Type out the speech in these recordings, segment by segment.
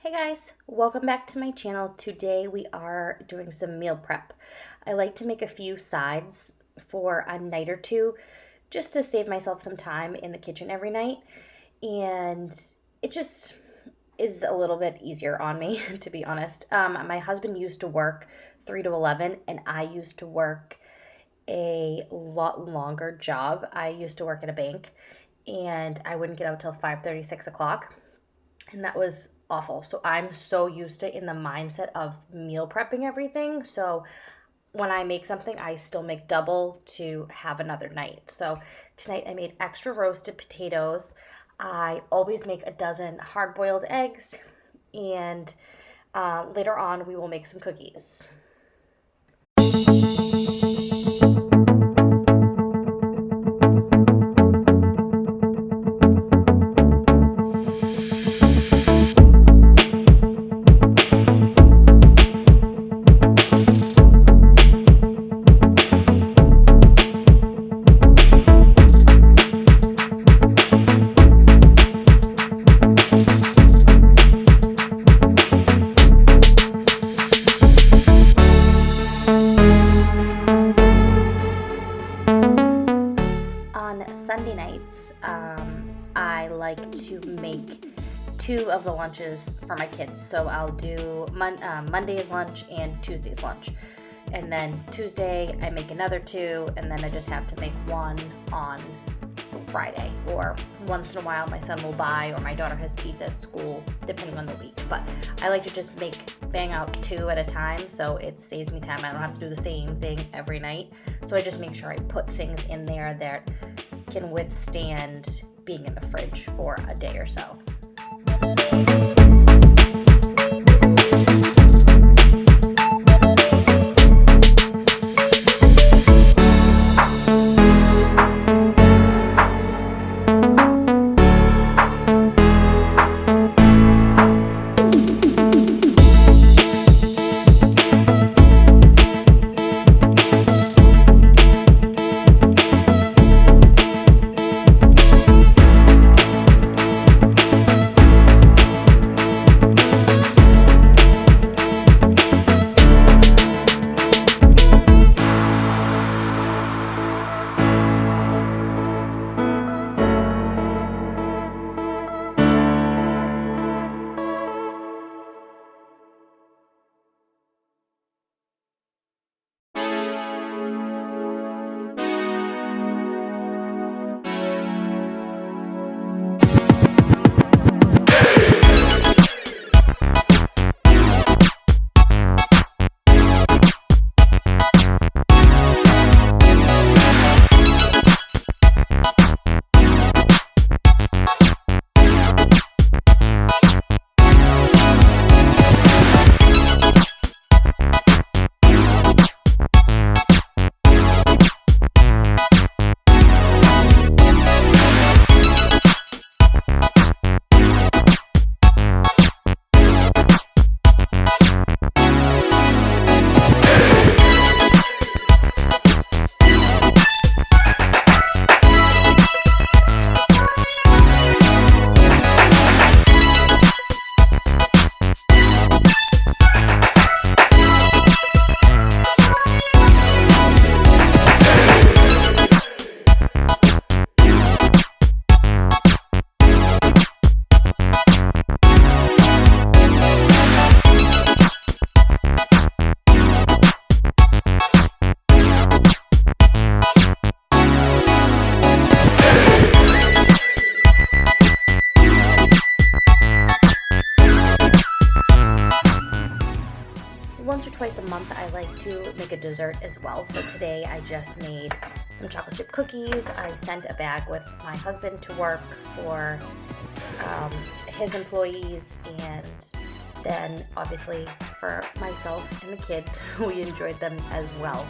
Hey guys, welcome back to my channel. Today we are doing some meal prep. I like to make a few sides for a night or two just to save myself some time in the kitchen every night. And it just is a little bit easier on me, to be honest. My husband used to work 3 to 11 and I used to work a lot longer job. I used to work at a bank and I wouldn't get out till 5:30, 6 o'clock. And that was awful. So I'm so used to in the mindset of meal prepping everything. So when I make something, I still make double to have another night. So tonight I made extra roasted potatoes. I always make a dozen hard-boiled eggs, and later on we will make some cookies. Sunday nights, I like to make two of the lunches for my kids. So I'll do Monday's lunch and Tuesday's lunch. And then Tuesday I make another two, and then I just have to make one on Friday. Or once in a while my son will buy, or my daughter has pizza at school, depending on the week. But I like to just bang out two at a time, so it saves me time. I don't have to do the same thing every night. So I just make sure I put things in there that can withstand being in the fridge for a day or so. Once or twice a month I like to make a dessert as well. So today I just made some chocolate chip cookies. I sent a bag with my husband to work for his employees, and then obviously for myself and the kids, we enjoyed them as well.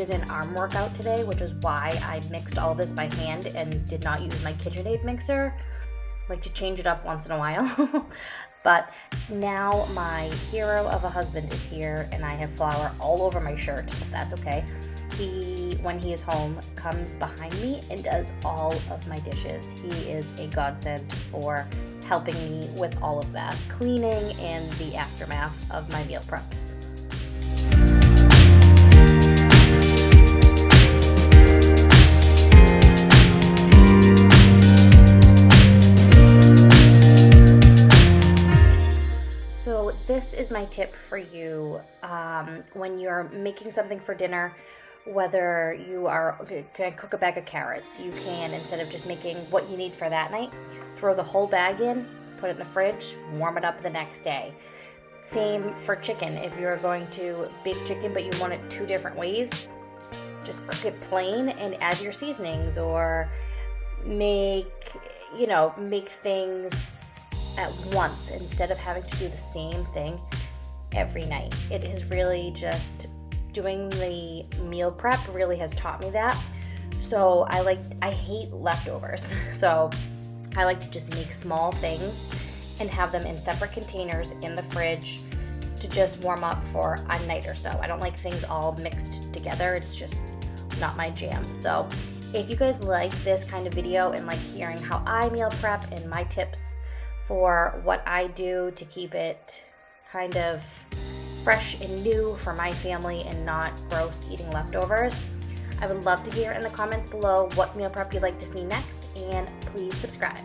did an arm workout today, which is why I mixed all this by hand and did not use my KitchenAid mixer. I like to change it up once in a while. But now my hero of a husband is here and I have flour all over my shirt, but that's okay. He, when he is home, comes behind me and does all of my dishes. He is a godsend for helping me with all of that cleaning and the aftermath of my meal preps. So this is my tip for you when you're making something for dinner. Whether you are going to cook a bag of carrots, you can, instead of just making what you need for that night, throw the whole bag in, put it in the fridge, warm it up the next day. Same for chicken. If you're going to bake chicken but you want it 2 different ways, just cook it plain and add your seasonings, or make things at once instead of having to do the same thing every night. It is really just doing the meal prep really has taught me that. So I hate leftovers. So I like to just make small things and have them in separate containers in the fridge to just warm up for a night or so. I don't like things all mixed together. It's just not my jam. So if you guys like this kind of video and like hearing how I meal prep and my tips for what I do to keep it kind of fresh and new for my family and not gross eating leftovers, I would love to hear in the comments below what meal prep you'd like to see next, and please subscribe.